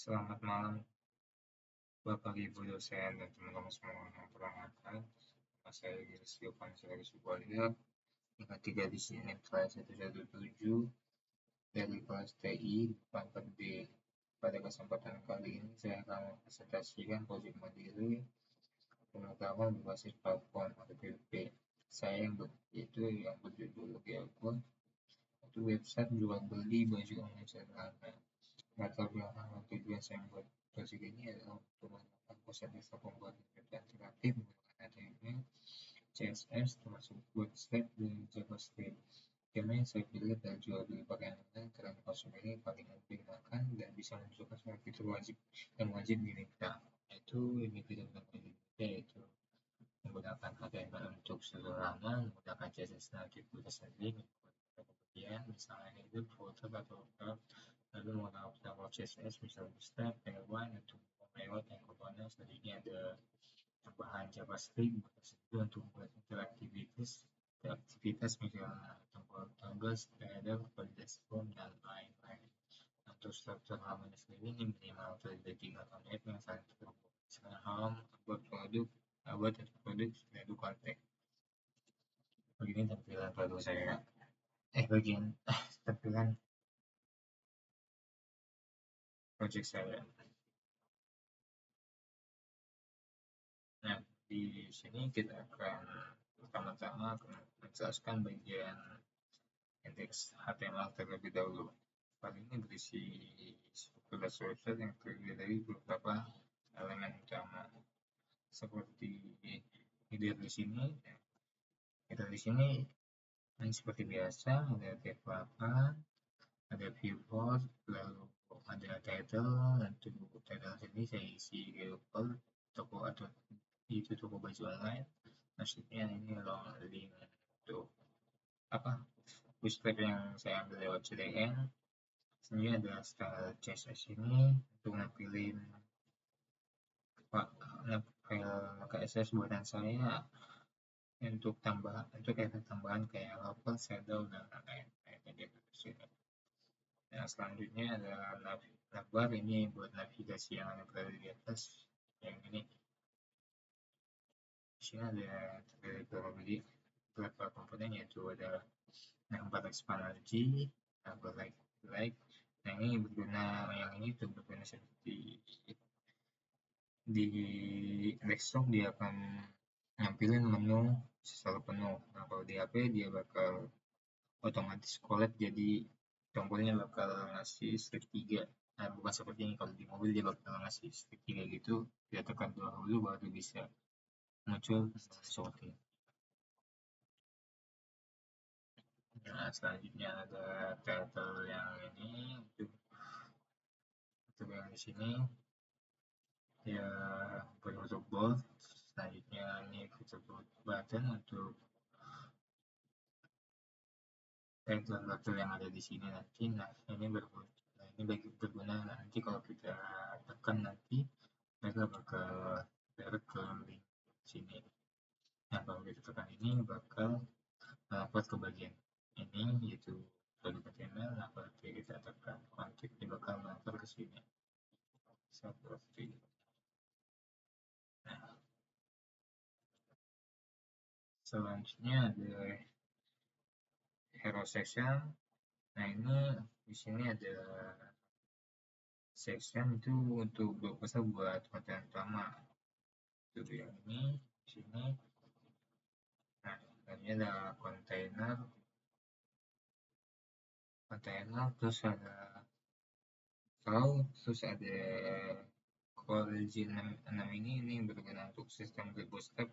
Selamat malam, Bapak Ibu dosen dan teman-teman semua yang perkenalkan. Nama saya Rizky Pansari Subalia, tingkat 3 di sini kelas 117 dari kelas TI depan D. Pada kesempatan kali ini saya akan mempresentasikan proyek mandiri pengetahuan berbasis platform atau PBP. Saya yang berjudul Gearbon, itu website jual beli baju online sederhana. Latar belakang dan tujuan saya membuat project ini adalah untuk melakukan proses desa pembuatan web interaktif menggunakan HTML, CSS, termasuk website dan JavaScript. Tema yang saya pilih adalah jual beli pakaian online karena konsumen ini paling memperkenalkan dan bisa menunjukkan semua fitur wajib yang wajib diminta. Yaitu ini fitur yang wajib diminta yaitu menggunakan HTML untuk sederhana, menggunakan CSS native berdasarkan link, kemudian misalnya itu foto atau lalu menggunakan CSS misalnya step P1 untuk layout yang komponen selanjutnya ada tambahan JavaScript untuk membuat aktivitas misalnya tombol slider, validasi form dan lain-lain. Untuk struktur halaman sendiri ini minimal terdiri 3 tab yang saling terhubung. Misalnya home, about produk, about produk, lalu kontak. Begini tampilan produk saya. Tampilan project saya. Nah, di sini kita akan pertama-tama menjelaskan bagian indeks HTML terlebih dahulu. File ini berisi struktur website yang terdiri dari beberapa elemen utama seperti header di sini. Header di sini ini seperti biasa ada tag ada viewport, lalu ada title. Untuk title sini saya isi Google toko atau itu toko baju online. Maksudnya ini link untuk bootstrap yang saya ambil lewat CDN. Sini ada style CSS ini untuk nampilin file CSS buatan saya untuk efek tambahan kayak label, shadow dan lain-lain. Nah, selanjutnya ada navbar ini buat navigasi yang ada berada di atas yang ini. Di sini ada terdiri beberapa komponen yaitu ada navbar expansion, navbar like. Nah, ini untuk berguna seperti di desktop dia akan nampilin menu selalu penuh. Nah, kalau di HP dia bakal otomatis collect jadi tombolnya bakal ngasih strip 3. Nah, bukan seperti ini, kalau di mobil dia bakal ngasih strip 3 gitu, dia tekan dulu baru bisa muncul seperti ini. Nah, selanjutnya ada title yang ini untuk yang di sini ya berbentuk bold. Selanjutnya ini fitur button untuk title yang ada di sini nanti. Nah, ini berguna nanti kalau kita tekan nanti mereka bakal direct ke link sini. Nah, kalau kita tekan ini bakal melapor ke bagian ini yaitu produk HTML. Nah, kalau kita tekan kontak dia bakal melapor ke sini seperti ini. Nah, selanjutnya ada hero section. Nah, ini di sini ada section itu untuk berpesan buat konten utama. Itu yang ini di sini. Nah, ini ada kontainer terus ada terus ada Colgin 6 ini berguna untuk sistem bootstrap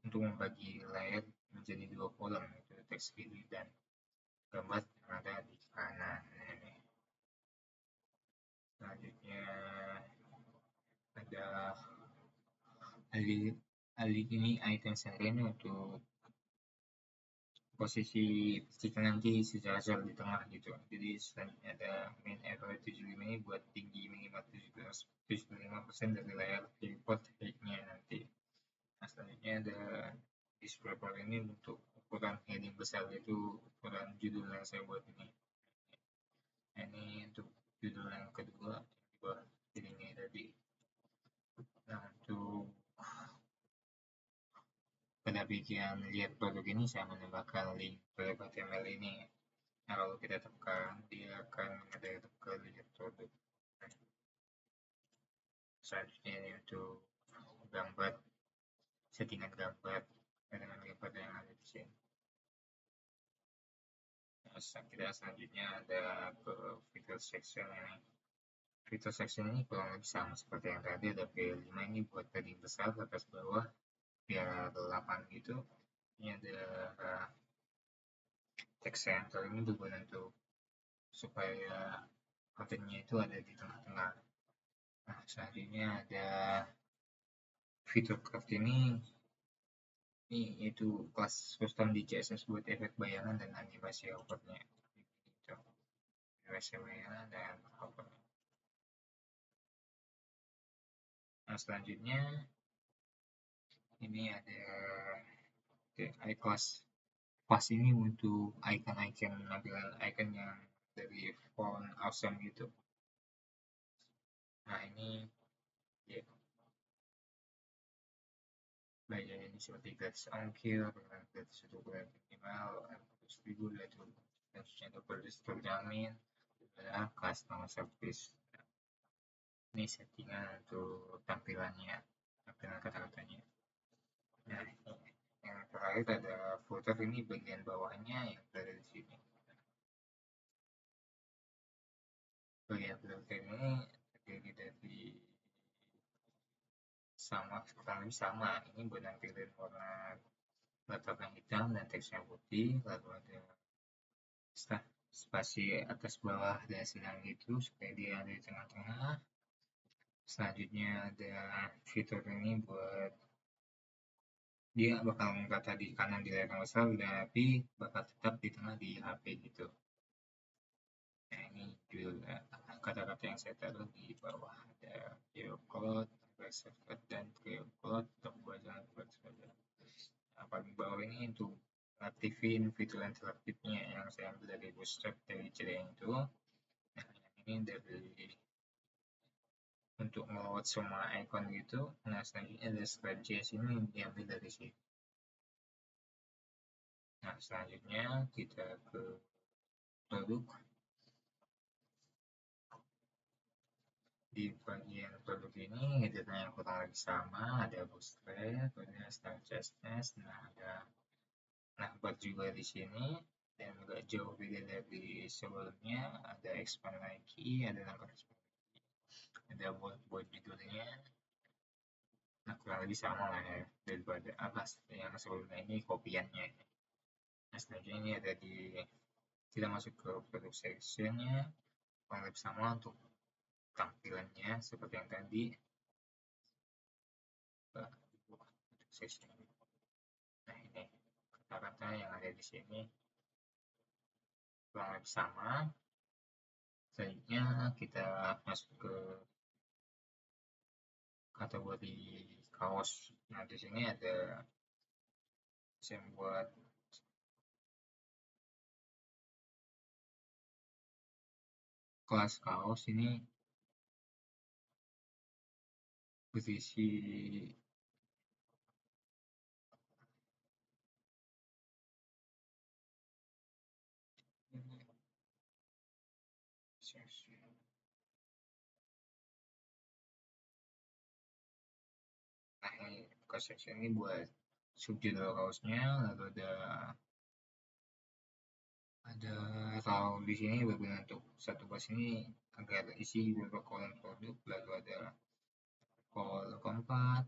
untuk membagi layer menjadi 2 kolom, yaitu teks kiri dan gambar yang ada di kanan. Selanjutnya ada ini item ini untuk posisi stiker nanti secara di tengah gitu. Jadi selanjutnya ada main arrow 75 ini buat tinggi minimal 75% dari layar viewport height-nya nanti. Nah, selanjutnya ada display bar ini untuk ukuran heading besar, yaitu ukuran judul yang saya buat ini. Nah, ini untuk judul yang kedua di bawah. Jadi pada bagian lihat produk ini saya menambahkan link produk HTML ini. Nah, kalau kita tekan, dia akan mengarah ke lihat produk. Selanjutnya ini untuk gambar, settingan gambar dengan gambar yang ada di sini. Nah, kita selanjutnya ada ke fitur section ini. Fitur section ini kurang lebih sama seperti yang tadi, ada P5 ini buat padding besar atas bawah biar 8 gitu. Ini ada text center, ini berguna untuk supaya kontennya itu ada di tengah-tengah. Nah, selanjutnya ada fitur craft ini itu kelas custom di CSS buat efek bayangan dan animasi outputnya. Gitu. Animasi bayangan dan outputnya. Nah, selanjutnya ini ada iClass. Class ini untuk icon-icon, tampilan icon yang dari font awesome gitu. Nah, ini ya, bagian ini seperti garis ongkir, garis ukuran minimal, 100.000 dan channel produce terjamin, adalah customer service. Ini settingan untuk tampilannya, tampilan kata-katanya. Nah, yang terakhir ada footer, ini bagian bawahnya yang berada di sini. Bagian footer ini terdiri dari kurang lebih sama. Ini buat nampilin warna latarnya hitam dan teksnya putih, lalu ada spasi atas bawah dan sedang itu supaya dia ada di tengah-tengah. Selanjutnya ada fitur ini buat dia bakal kata di kanan di layar besar, tapi bakal tetap di tengah di HP gitu. Nah, ini juga kata-kata yang saya taruh di bawah, ada geocode, reserved, dan geocode untuk jangan buat saja. Nah, paling bawah ini untuk aktifin fitur interaktifnya yang saya ambil dari Bootstrap dari CDN itu. Nah, ini dari untuk ngeload semua icon gitu. Nah, selanjutnya ada Script.js ini diambil dari sini. Nah, selanjutnya kita ke produk. Di bagian produk ini headernya yang kurang lebih sama, ada Bootstrap, ada Style.css, nah buat juga di sini dan nggak jauh beda dari sebelumnya, ada expand lagi, ada nomor expand lagi, ada buat judulnya. Nah, kurang lebih sama lah ya daripada atas yang sebelumnya, ini kopiannya. Nah, selanjutnya ini ada di kita masuk ke produk sectionnya, kurang lebih sama untuk tampilannya seperti yang tadi. Section. Nah, ini kata-kata yang ada di sini kurang lebih sama. Selanjutnya kita masuk ke kategori kaos. Nah, di sini ada saya buat kelas kaos ini berisi nah, ini kaos section ini buat subjudul kaosnya, lalu ada kalau di sini berguna untuk satu kaos ini agar isi beberapa kolom produk, lalu ada kolom keempat,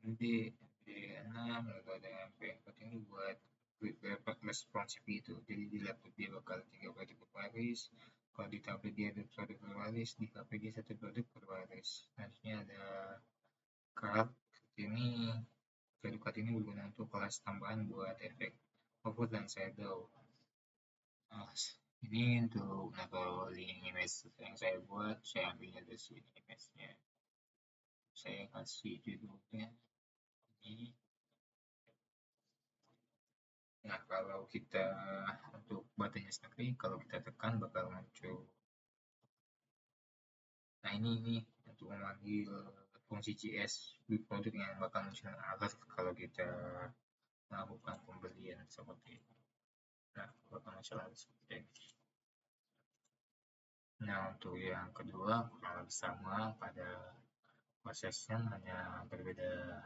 MD, MD6, lalu ada MP4 ini buat dapat responsif gitu. Jadi di laptop dia bakal 3 produk berbaris, kalau di tablet dia ada produk berbaris, di HP dia 1 produk berbaris. Selanjutnya ada card, ini produk card ini berguna untuk kelas tambahan buat efek overlay dan shadow. Nah, ini untuk link image yang saya buat, saya ambilnya dari sini image-nya. Saya kasih judulnya ini. Nah, kalau kita untuk buttonnya sendiri, kalau kita tekan bakal muncul. Nah, ini untuk memanggil fungsi JS di produk yang bakal muncul alert kalau kita melakukan pembelian seperti itu. Nah, beberapa masalah seperti ini. Nah, untuk yang kedua kurang lebih sama pada prosesnya, hanya berbeda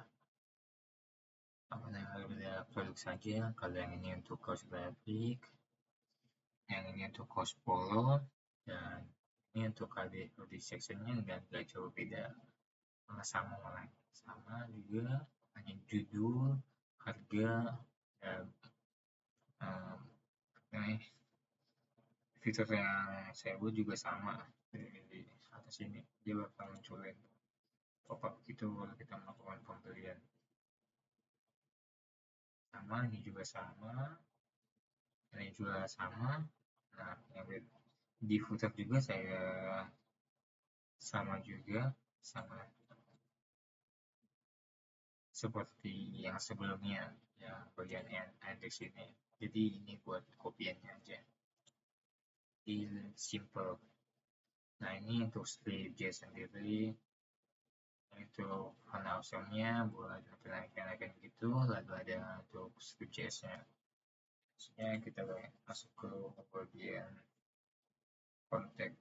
berbeda produk saja. Kalau yang ini untuk kaos batik, yang ini untuk kaos polo, dan ini untuk KD sectionnya nggak jauh beda, sama malah sama juga, hanya judul, harga, dan fitur yang saya buat juga sama. Di atas ini dia bakal munculin pop-up gitu kalau kita melakukan pembelian. Sama, ini juga sama, ini juga sama. Nah, yang di footer juga saya sama juga, sama seperti yang sebelumnya, yang bagian index ini. Jadi ini buat kopiannya aja. Ini simple. Nah, ini untuk strip J sendiri, itu warna awesome-nya buat kenaikan gitu, lalu ada untuk strip JS-nya. Maksudnya kita masuk ke bagian kontak.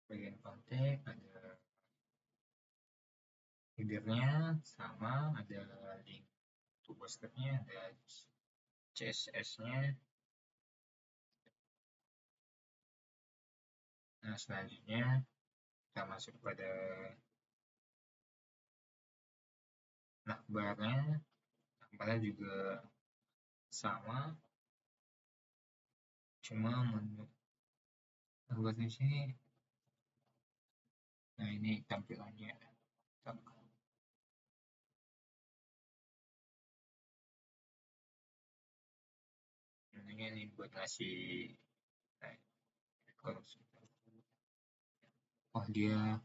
Bagian kontak ada header-nya sama, ada link untuk posternya, ada CSS-nya. Nah, selanjutnya kita masuk pada navbarnya. Navbarnya juga sama, cuma menurut di sini. Nah, ini tampilannya. Ini buat ngasih, oh dia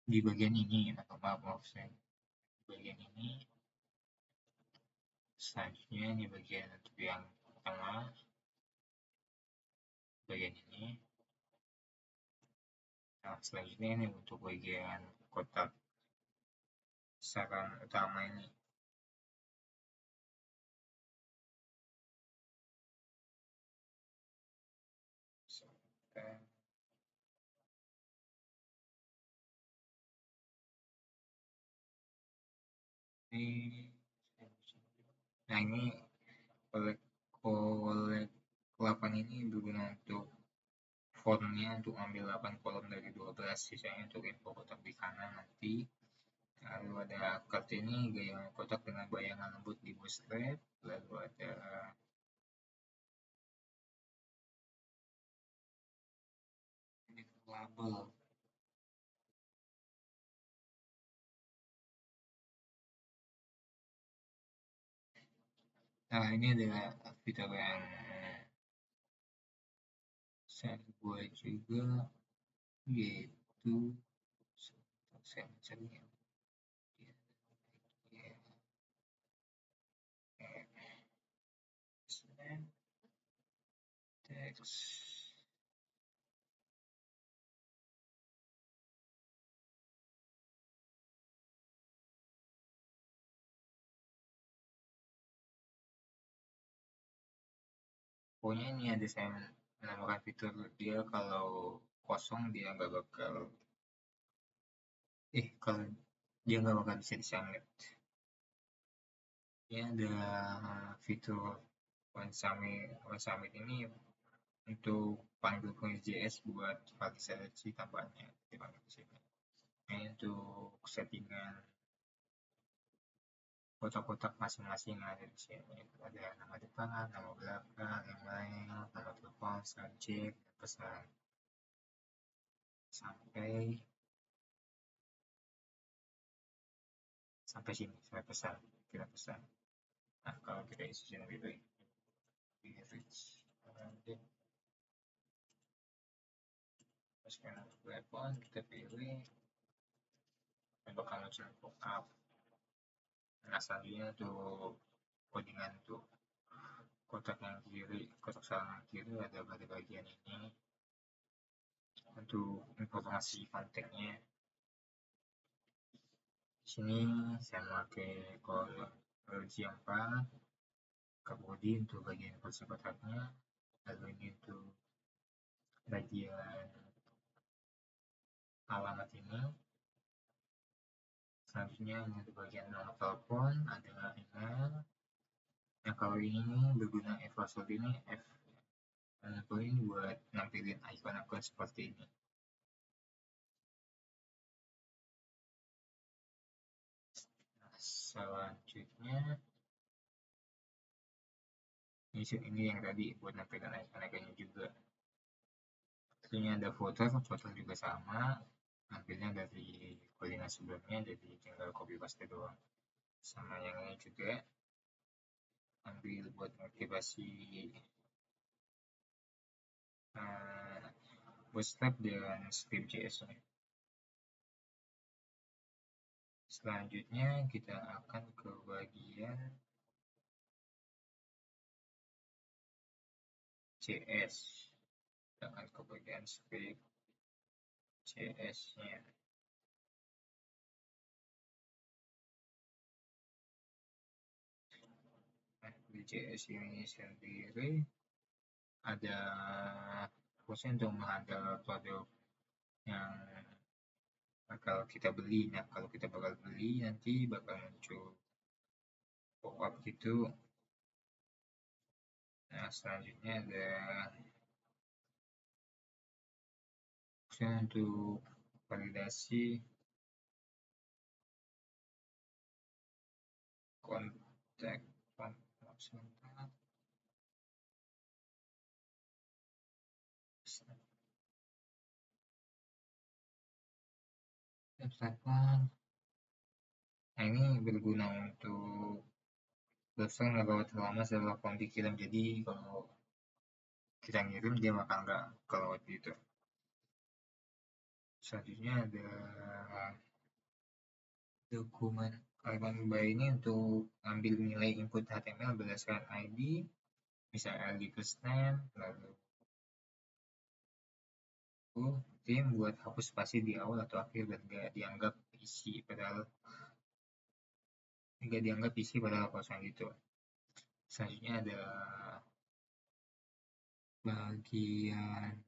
di bagian ini, atau maaf saya di bagian ini. Selanjutnya ini bagian untuk yang tengah, bagian ini. Nah, selanjutnya ini untuk bagian kotak saran utama ini. Nah, ini kolek 8 ini berguna untuk formnya, untuk ambil 8 kolom dari 12, sisanya untuk info kotak di kanan nanti. Lalu ada kartu ini gaya kotak dengan bayangan lembut di bootstrap. Lalu ada ini label. Nah, ini adalah fitur yang saya buat juga, yaitu saya mencari teks. Pokoknya ini ada saya menambahkan fitur dia kalau kosong dia nggak bakal kalau dia nggak bakal bisa disubmit. Ini ada fitur OneSummit ini untuk panggil JS buat validasi tambahnya dipanggil di sini. Ini untuk settingan kotak-kotak masing-masing ada di sini. Ada nama depan, nama belakang, email, nama telepon, subjek, pesan. Sampai sini, sampai pesan, kita pesan. Nah, kalau kita isi sini lebih reach, masukkan telepon, kita pilih, bakal muncul pop-up. Nah, selanjutnya untuk codingan untuk kotak yang kiri, kotak salah yang kiri ada pada bagian ini. Untuk informasi kontaknya, Sini saya pakai color G4, kemudian untuk bagian kursi kotaknya, lalu ini untuk bagian alamat ini. Selanjutnya ini untuk bagian nomor telepon, ada email. Yang kalau ini berguna password ini F ini buat nampilin icon akun seperti ini. Nah, selanjutnya ini yang tadi buat nampilin icon-iconnya juga. Tentunya ada foto juga sama, nampilnya dari koordinat sebelumnya, jadi tinggal copy paste doang. Sama yang ini juga, ambil buat aktivasi Bootstrap dan Script.js-nya. Selanjutnya kita akan ke bagian JS. Kita akan ke bagian script JS-nya. Nah, di JS ini sendiri ada fungsi untuk menghandle produk yang bakal kita beli. Nah, kalau kita bakal beli nanti bakal muncul pop-up gitu. Nah, selanjutnya ada fungsi untuk validasi kontak sebentar. Nah, ini berguna untuk browser nggak bawa terlama setelah form dikirim, jadi kalau kita ngirim dia bakal nggak keload gitu. Selanjutnya ada dokumen elemen by ini untuk ambil nilai input HTML berdasarkan ID, misalnya ID first name, lalu tim buat hapus spasi di awal atau akhir dan nggak dianggap isi padahal kosong gitu. Selanjutnya ada bagian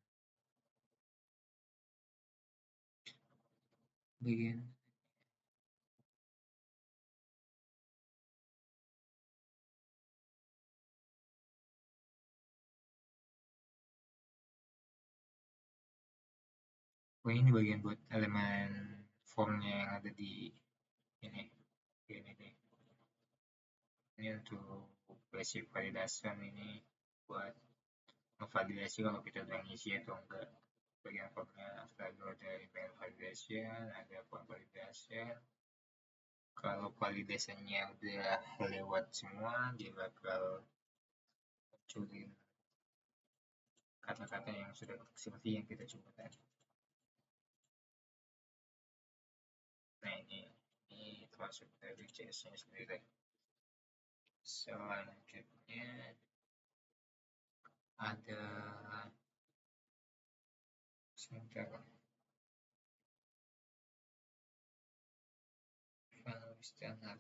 ini bagian buat elemen formnya yang ada di ini untuk basic validation ini buat memvalidasi kalau kita udah ngisi atau enggak. Bagian formnya lalu ada email validation, ada form validation. Kalau validasinya udah lewat semua, dia bakal munculin kata-kata yang sudah seperti yang kita coba tadi. Nah, ini termasuk dari JS-nya sendiri. Selanjutnya ada sebentar file standar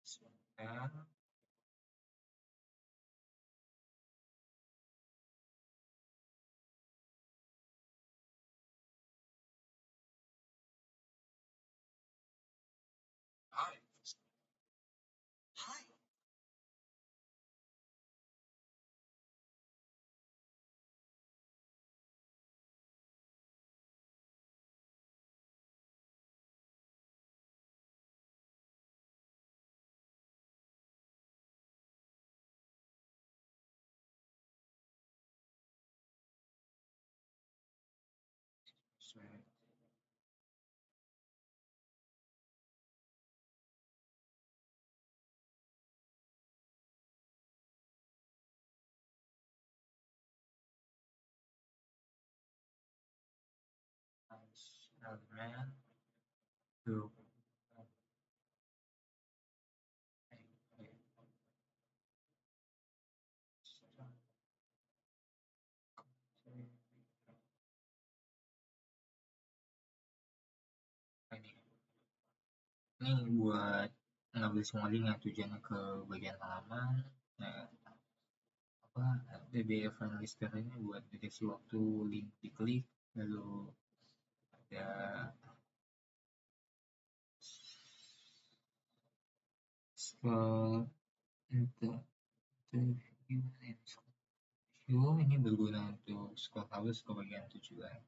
sebentar. Elemen Ini buat ngambil semua link yang tujuannya ke bagian halaman. Nah, apa DBA File Lister ini buat deteksi waktu link diklik, lalu ada scroll interview ini berguna untuk scroll halus ke bagian tujuan.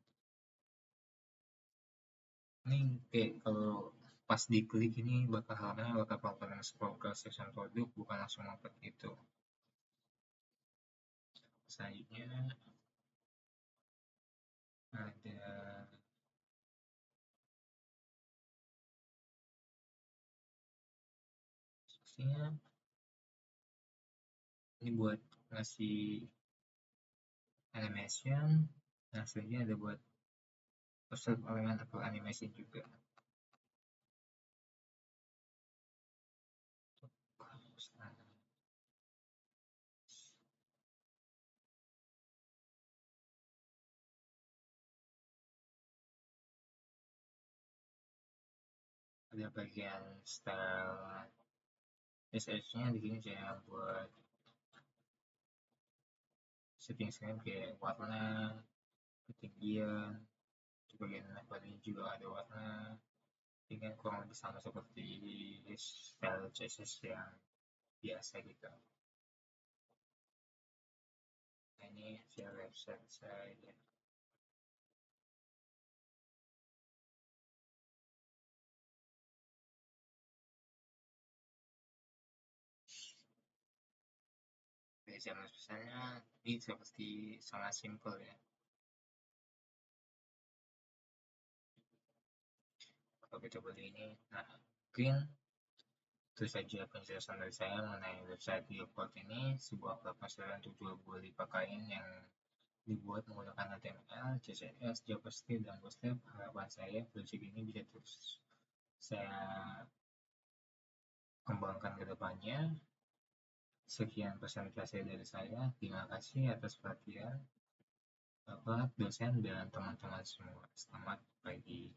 Ini kayak kalau pas diklik ini bakal halamannya bakal pelan-pelan scroll ke section produk, bukan langsung lompat gitu. Selanjutnya ada instruksinya. Ini buat ngasih animation. Nah, selanjutnya ada buat observe element atau animation juga. Ada bagian style SH-nya di sini saya buat setting kayak warna, ketinggian, di bagian levelnya juga ada warna, dengan kurang lebih sama seperti style CSS yang biasa gitu. Nah, ini hasil website saya. Cara spesialnya ini seperti sangat simpel ya. Kalau kita beli ini, nah mungkin itu saja penjelasan dari saya mengenai website Geoport ini, sebuah platform untuk jual beli pakaian yang dibuat menggunakan HTML, CSS, JavaScript, dan Bootstrap. Harapan saya project ini bisa terus saya kembangkan ke depannya. Sekian presentasi dari saya. Terima kasih atas perhatian Bapak, dosen, dan teman-teman semua. Selamat pagi.